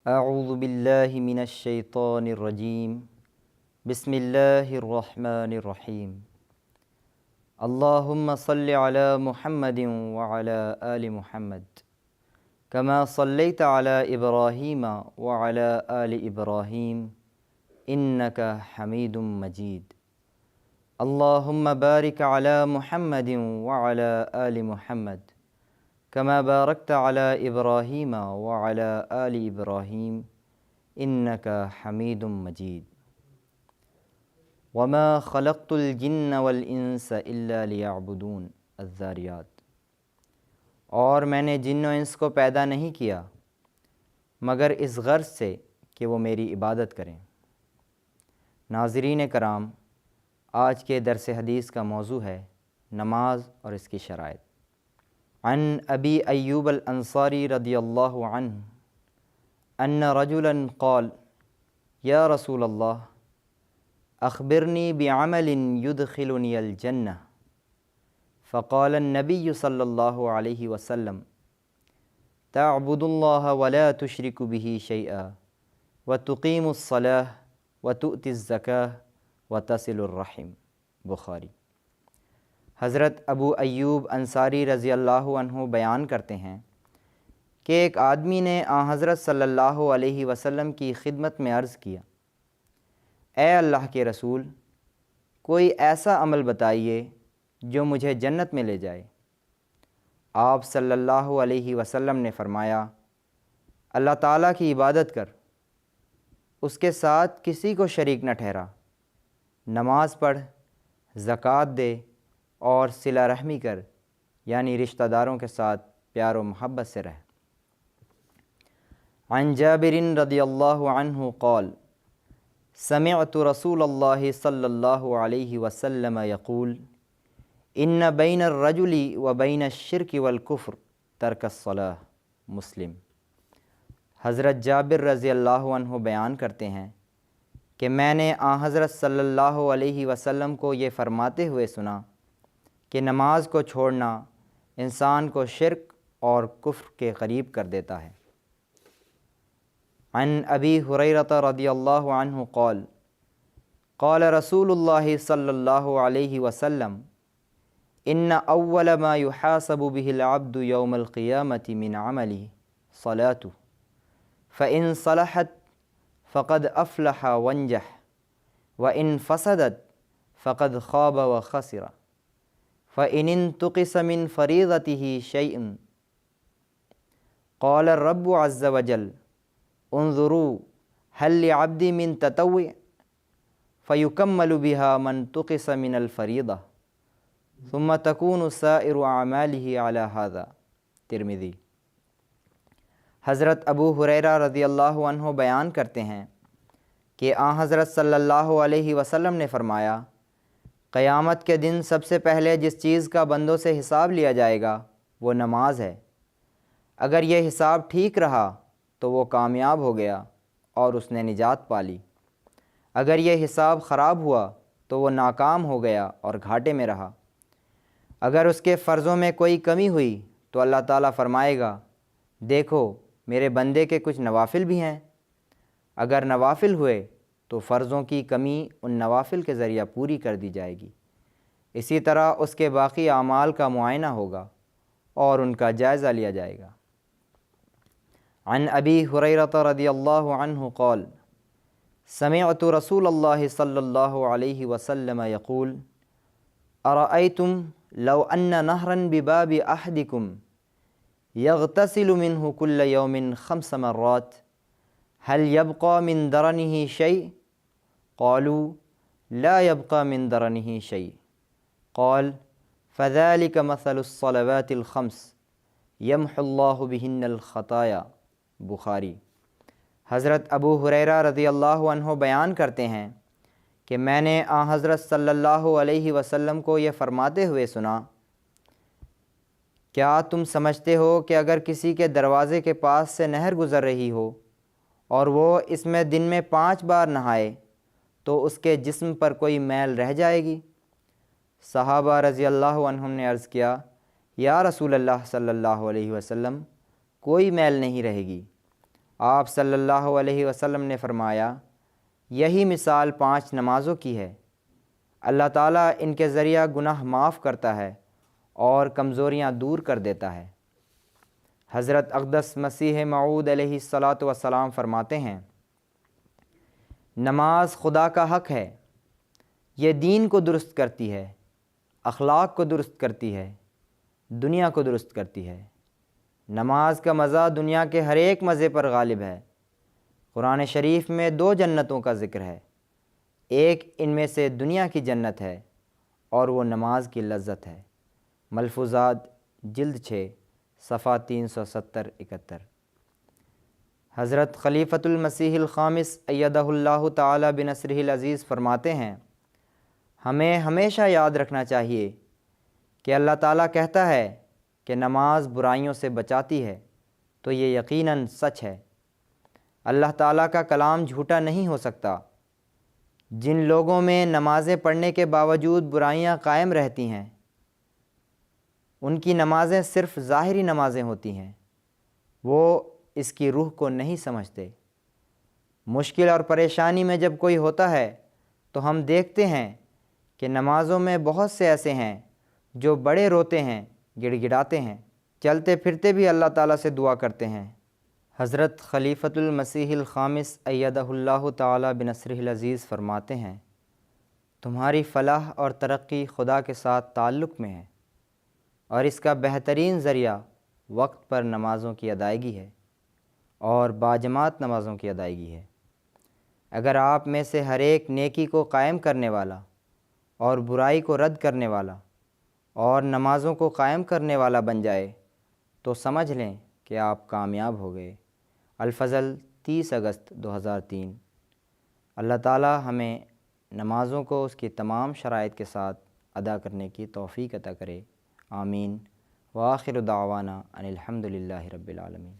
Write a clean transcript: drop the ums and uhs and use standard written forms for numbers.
اعوذ باللہ من الشیطان الرجیم بسم اللہ الرحمن الرحیم اللہم صل علی محمد وعلی آل محمد کما صلیت علی ابراہیم وعلی آل ابراہیم انک حمید مجید اللہم بارک علی محمد وعلی آل محمد کما بارکت علی ابراہیم وعلی آل ابراہیم انک حمید مجید وما خلقت الجن والانس الا لیعبدون الذاریات۔ اور میں نے جن و انس کو پیدا نہیں کیا مگر اس غرض سے کہ وہ میری عبادت کریں۔ ناظرین کرام، آج کے درس حدیث کا موضوع ہے نماز اور اس کی شرائط۔ عن ابی ایوب الانصاری رضی اللہ عنہ ان رجلا قال یا رسول اللہ اخبرنی بعمل يدخلنی الجنہ فقال النبی صلی اللہ علیہ وسلم تعبد اللہ ولا تشرک به شیئا وتقیم الصلاة وتؤتی الزکاة وتصل الرحم۔ بخاری۔ حضرت ابو ایوب انصاری رضی اللہ عنہ بیان کرتے ہیں کہ ایک آدمی نے حضرت صلی اللہ علیہ وسلم کی خدمت میں عرض کیا، اے اللہ کے رسول، کوئی ایسا عمل بتائیے جو مجھے جنت میں لے جائے۔ آپ صلی اللہ علیہ وسلم نے فرمایا، اللہ تعالیٰ کی عبادت کر، اس کے ساتھ کسی کو شریک نہ ٹھہرا، نماز پڑھ، زکوٰۃ دے اور صلہ رحمی کر، یعنی رشتہ داروں کے ساتھ پیار و محبت سے رہ۔ عن جابر رضی اللہ عنہ قال سمعت رسول اللہ صلی اللہ علیہ وسلم یقول ان بین الرجل و بین الشرک والکفر ترک الصلاۃ۔ مسلم۔ حضرت جابر رضی اللہ عنہ بیان کرتے ہیں کہ میں نے حضرت صلی اللہ علیہ وسلم کو یہ فرماتے ہوئے سنا کہ نماز کو چھوڑنا انسان کو شرک اور کفر کے قریب کر دیتا ہے۔ عن ابی ہریرہ رضی اللہ عنہ قال قال رسول اللہ صلی اللہ علیہ وسلم ان اول ما يحاسب به العبد یوم القیامة من عمله صلاته فإن صلحت فقد افلح وانجح وإن فسدت فقد خاب وخسر فإن انتقص من فریضته شیء قال الرب عز وجل انظروا هل لعبدي من تطوع فيكمل بها من انتقص من الفریضة ثم تكون سائر اعماله على هذا۔ ترمذی۔ حضرت ابو ہریرہ رضی اللہ عنہ بیان کرتے ہیں کہ حضرت صلی اللہ علیہ وسلم نے فرمایا، قیامت کے دن سب سے پہلے جس چیز کا بندوں سے حساب لیا جائے گا وہ نماز ہے۔ اگر یہ حساب ٹھیک رہا تو وہ کامیاب ہو گیا اور اس نے نجات پا لی، اگر یہ حساب خراب ہوا تو وہ ناکام ہو گیا اور گھاٹے میں رہا۔ اگر اس کے فرضوں میں کوئی کمی ہوئی تو اللہ تعالیٰ فرمائے گا، دیکھو میرے بندے کے کچھ نوافل بھی ہیں، اگر نوافل ہوئے تو فرضوں کی کمی ان نوافل کے ذریعہ پوری کر دی جائے گی، اسی طرح اس کے باقی اعمال کا معائنہ ہوگا اور ان کا جائزہ لیا جائے گا۔ عن ابی ہریرہ رضی اللہ عنہ قال سمعت رسول اللہ صلی اللہ علیہ وسلم یقول ارأیتم لو ان نہرا بباب احدکم یغتسل منہ کل یوم 5 مرات هل يبقى من درنه شيء؟ قالوا لا يبقى من درنه شيء۔ قال فذلك مثل الصلوات الخمس يمحو الله بهن الخطايا۔ بخاری۔ حضرت ابو ہریرہ رضی اللہ عنہ بیان کرتے ہیں کہ میں نے حضرت صلی اللہ علیہ وسلم کو یہ فرماتے ہوئے سنا، کیا تم سمجھتے ہو کہ اگر کسی کے دروازے کے پاس سے نہر گزر رہی ہو اور وہ اس میں دن میں 5 بار نہائے تو اس کے جسم پر کوئی میل رہ جائے گی؟ صحابہ رضی اللہ عنہم نے عرض کیا، یا رسول اللہ صلی اللہ علیہ وسلم، کوئی میل نہیں رہے گی۔ آپ صلی اللہ علیہ وسلم نے فرمایا، یہی مثال 5 نمازوں کی ہے، اللہ تعالیٰ ان کے ذریعہ گناہ معاف کرتا ہے اور کمزوریاں دور کر دیتا ہے۔ حضرت اقدس مسیح موعود علیہ الصلاۃ والسلام فرماتے ہیں، نماز خدا کا حق ہے، یہ دین کو درست کرتی ہے، اخلاق کو درست کرتی ہے، دنیا کو درست کرتی ہے۔ نماز کا مزہ دنیا کے ہر ایک مزے پر غالب ہے۔ قرآن شریف میں 2 جنتوں کا ذکر ہے، ایک ان میں سے دنیا کی جنت ہے اور وہ نماز کی لذت ہے۔ ملفوظات جلد 6 صفحہ 370-71۔ حضرت خلیفۃ المسیح الخامس ایدہ اللہ تعالی بنصرہ العزیز فرماتے ہیں، ہمیں ہمیشہ یاد رکھنا چاہیے کہ اللہ تعالیٰ کہتا ہے کہ نماز برائیوں سے بچاتی ہے، تو یہ یقیناً سچ ہے۔ اللہ تعالیٰ کا کلام جھوٹا نہیں ہو سکتا۔ جن لوگوں میں نمازیں پڑھنے کے باوجود برائیاں قائم رہتی ہیں، ان کی نمازیں صرف ظاہری نمازیں ہوتی ہیں، وہ اس کی روح کو نہیں سمجھتے۔ مشکل اور پریشانی میں جب کوئی ہوتا ہے تو ہم دیکھتے ہیں کہ نمازوں میں بہت سے ایسے ہیں جو بڑے روتے ہیں، گڑ گڑاتے ہیں، چلتے پھرتے بھی اللہ تعالیٰ سے دعا کرتے ہیں۔ حضرت خلیفۃ المسیح الخامس ایدہ اللہ تعالی بنصرہ العزیز فرماتے ہیں، تمہاری فلاح اور ترقی خدا کے ساتھ تعلق میں ہے، اور اس کا بہترین ذریعہ وقت پر نمازوں کی ادائیگی ہے اور باجماعت نمازوں کی ادائیگی ہے۔ اگر آپ میں سے ہر ایک نیکی کو قائم کرنے والا اور برائی کو رد کرنے والا اور نمازوں کو قائم کرنے والا بن جائے تو سمجھ لیں کہ آپ کامیاب ہو گئے۔ الفضل 30 اگست 2003۔ اللہ تعالی ہمیں نمازوں کو اس کی تمام شرائط کے ساتھ ادا کرنے کی توفیق عطا کرے، آمین۔ وآخر دعوانا ان الحمد للہ رب العالمین۔